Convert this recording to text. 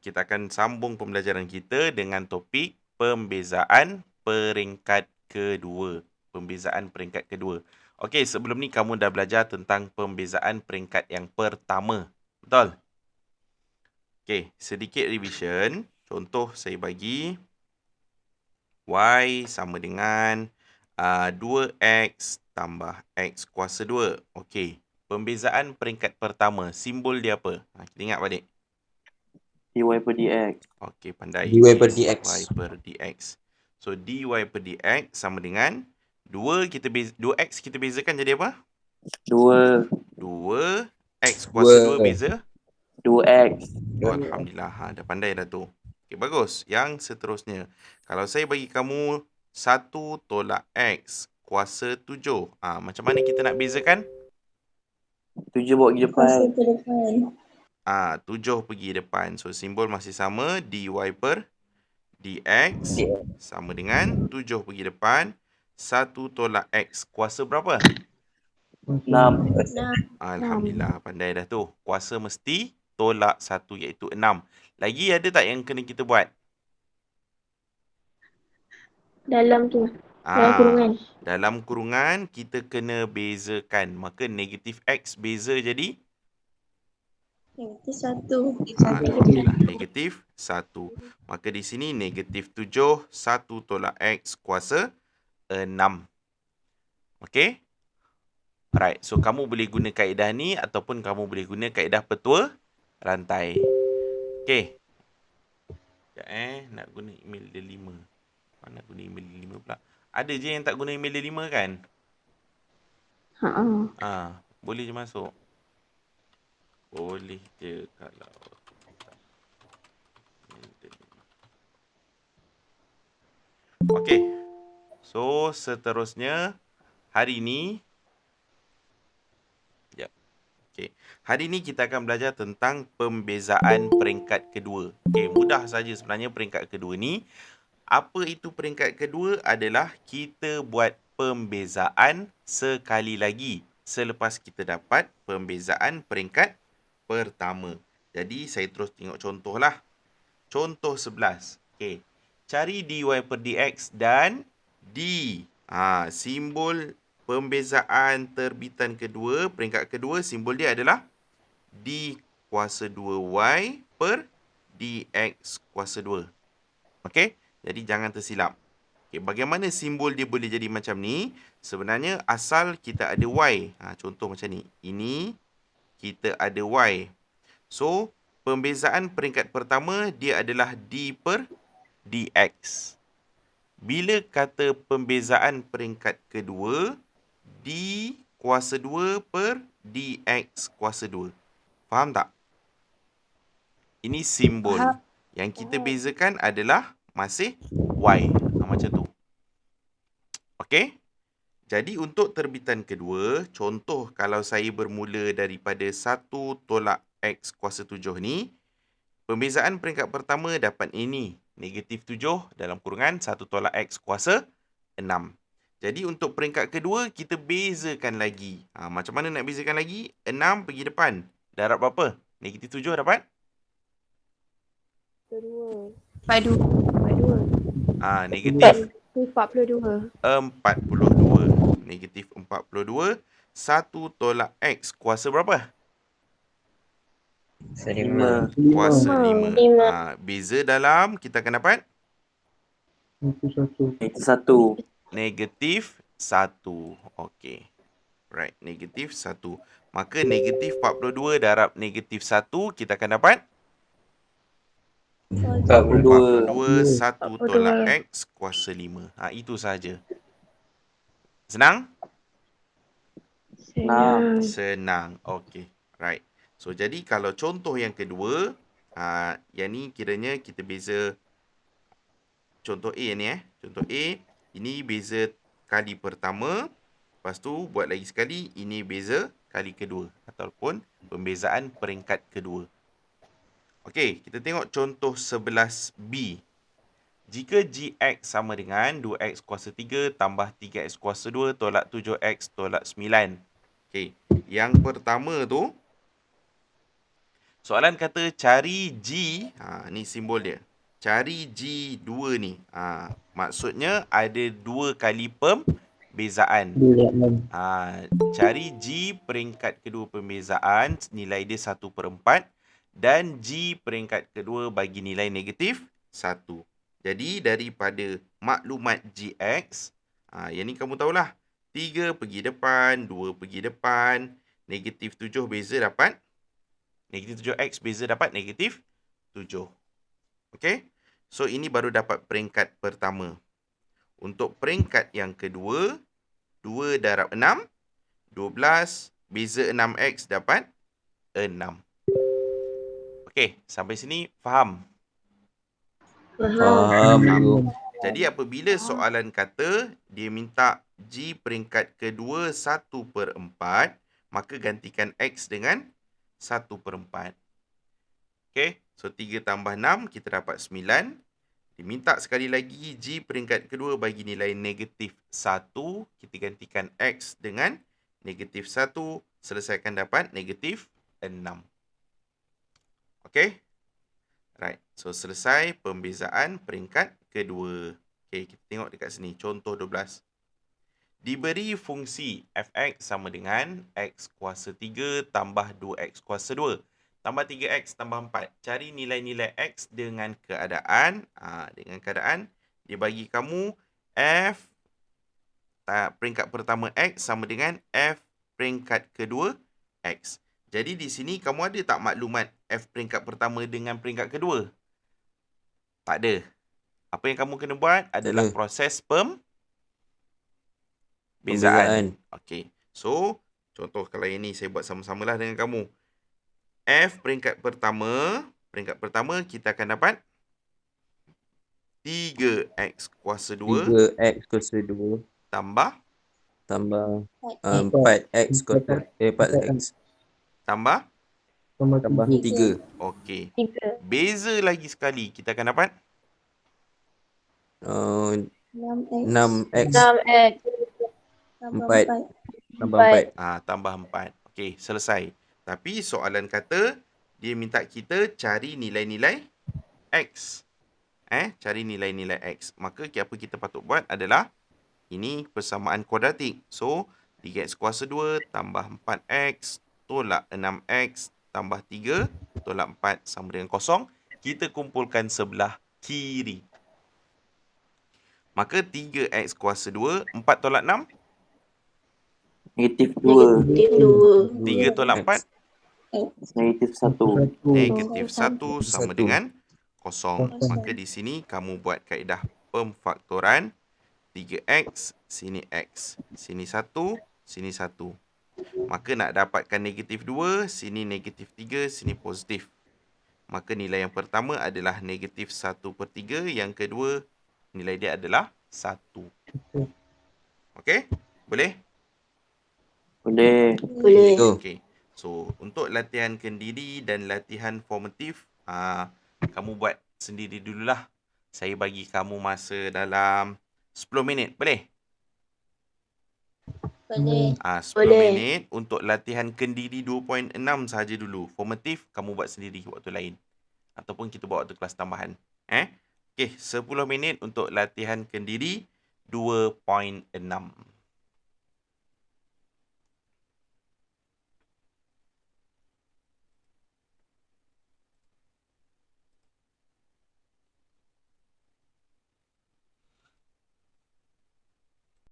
Kita akan sambung pembelajaran kita dengan topik pembezaan peringkat kedua. Pembezaan peringkat kedua. Okey, sebelum ni kamu dah belajar tentang pembezaan peringkat yang pertama. Betul? Okey, sedikit revision. Contoh saya bagi Y sama dengan 2X tambah X kuasa 2. Okey, pembezaan peringkat pertama. Simbol dia apa? Kita ingat balik. dy per dx. Okey, pandai. dy per dx. dy per dx. So, dy per dx sama dengan 2x kita bezakan jadi apa? 2 2x kuasa 2 beza? 2x. Alhamdulillah. Dah pandai dah tu. Okey, bagus. Yang seterusnya. Kalau saya bagi kamu 1 tolak x kuasa 7. Macam mana kita nak bezakan? 7 bawa pergi depan. 7 pergi depan. So, simbol masih sama. dy per dx sama dengan 7 pergi depan. 1 tolak x kuasa berapa? 6. Alhamdulillah, pandai dah tu. Kuasa mesti tolak 1 iaitu 6. Lagi ada tak yang kena kita buat? Dalam tu. Dalam kurungan. Dalam kurungan kita kena bezakan. Maka negatif x beza jadi? Negatif 1. Alhamdulillah, negatif 1. Maka di sini negatif 7, 1 tolak x kuasa 6. Okey? Alright, so kamu boleh guna kaedah ni ataupun kamu boleh guna kaedah petua rantai. Okey. Sekejap nak guna email dia 5. Nak guna email dia 5 pula. Ada je yang tak guna email dia 5 kan? Boleh je masuk. Boleh je kalau okey. So, seterusnya hari ni okey. Hari ni kita akan belajar tentang pembezaan peringkat kedua. Okey, mudah saja sebenarnya peringkat kedua ni. Apa itu peringkat kedua? Adalah kita buat pembezaan sekali lagi selepas kita dapat pembezaan peringkat pertama. Jadi, saya terus tengok contohlah. Contoh 11. Okey. Cari dy per dx dan d. Simbol pembezaan terbitan kedua, peringkat kedua, simbol dia adalah d kuasa 2y per dx kuasa 2. Okey? Jadi, jangan tersilap. Okay, bagaimana simbol dia boleh jadi macam ni? Sebenarnya, asal kita ada y. Contoh macam ni. Ini, kita ada y. So, pembezaan peringkat pertama, dia adalah d per dx. Bila kata pembezaan peringkat kedua, d kuasa 2 per dx kuasa 2. Faham tak? Ini simbol. Yang kita bezakan adalah masih y. Macam tu. Okey? Jadi untuk terbitan kedua, contoh kalau saya bermula daripada 1 tolak x kuasa 7 ni, pembezaan peringkat pertama dapat ini. Negatif 7 dalam kurungan 1 tolak x kuasa 6. Jadi untuk peringkat kedua, kita bezakan lagi. Macam mana nak bezakan lagi? 6 pergi depan. Darab berapa? Negatif 7 dapat? 42. Negatif 42. 42. Negatif 42. 1 tolak x kuasa berapa? 5. Kuasa 5. Beza dalam kita akan dapat? Negatif 1. Okey. Right, negatif 1. Maka negatif 42 darab negatif 1 kita akan dapat? 42. 1 tolak x kuasa 5. Itu sahaja. Senang? Senang. Okey. Right. So, jadi kalau contoh yang kedua, yang ni kiranya kita beza contoh A ni Contoh A, ini beza kali pertama. Lepas tu, buat lagi sekali, ini beza kali kedua. Ataupun pembezaan peringkat kedua. Okey, kita tengok contoh 11B. Jika gx sama dengan 2x kuasa 3 tambah 3x kuasa 2 tolak 7x tolak 9. Okey, yang pertama tu, Soalan kata cari G, ni simbol dia. Cari G2 ni. Maksudnya ada 2 kali pembezaan. Cari G peringkat kedua pembezaan, nilai dia 1/4 dan G peringkat kedua bagi nilai negatif 1. Jadi daripada maklumat GX, yang ni kamu tahulah. 3 pergi depan, 2 pergi depan, negatif 7 beza dapat negatif 7x beza dapat negatif 7. Okey? So, ini baru dapat peringkat pertama. Untuk peringkat yang kedua, 2 darab 6, 12. Beza 6x dapat 6. Okey, sampai sini faham? Faham. Faham. Jadi, apabila soalan kata dia minta G peringkat kedua 1/4, maka gantikan x dengan 1/4. Okey, so 3 tambah 6, kita dapat 9. Diminta sekali lagi G peringkat kedua bagi nilai negatif 1. Kita gantikan X dengan negatif 1. Selesaikan dapat negatif 6. Okey? Right. So, selesai pembezaan peringkat kedua. Okey, kita tengok dekat sini. Contoh 12. Diberi fungsi fx sama dengan x kuasa 3 tambah 2x kuasa 2. Tambah 3x tambah 4. Cari nilai-nilai x dengan keadaan. Dengan keadaan, dia bagi kamu f peringkat pertama x sama dengan f peringkat kedua x. Jadi di sini kamu ada tak maklumat f peringkat pertama dengan peringkat kedua? Tak ada. Apa yang kamu kena buat adalah proses pembezaan. Okey. So, contoh kalau yang ni saya buat sama-samalah dengan kamu. F peringkat pertama kita akan dapat 3x kuasa 2 3x kuasa 2 tambah 4x kuasa 4x tambah 3. okey. 3. Beza lagi sekali kita akan dapat 6x 6x 4 tambah 4. tambah 4. Okey, selesai. Tapi soalan kata dia minta kita cari nilai-nilai x. Cari nilai-nilai x. Maka apa kita patut buat adalah ini persamaan kuadratik. So, 3x kuasa 2 tambah 4x tolak 6x tambah 3 tolak 4 sama dengan kosong. Kita kumpulkan sebelah kiri. Maka 3x kuasa 2, 4 tolak 6, Negatif 2. Negatif 2. 3 tolak 4, Negatif 1. negatif 1 sama 1. dengan kosong. Maka di sini kamu buat kaedah pemfaktoran. 3x, sini x. Sini 1, sini 1. Maka nak dapatkan negatif 2, sini negatif 3, sini positif. Maka nilai yang pertama adalah negatif 1/3. Yang kedua, nilai dia adalah 1. Okey? Boleh? Boleh. Boleh. Okey. So, untuk latihan kendiri dan latihan formatif, kamu buat sendiri dululah. Saya bagi kamu masa dalam 10 minit. Boleh? Boleh. 10 Boleh. minit untuk latihan kendiri 2.6 sahaja dulu. Formatif, kamu buat sendiri waktu lain. Ataupun kita buat waktu kelas tambahan. Okey, 10 minit untuk latihan kendiri 2.6.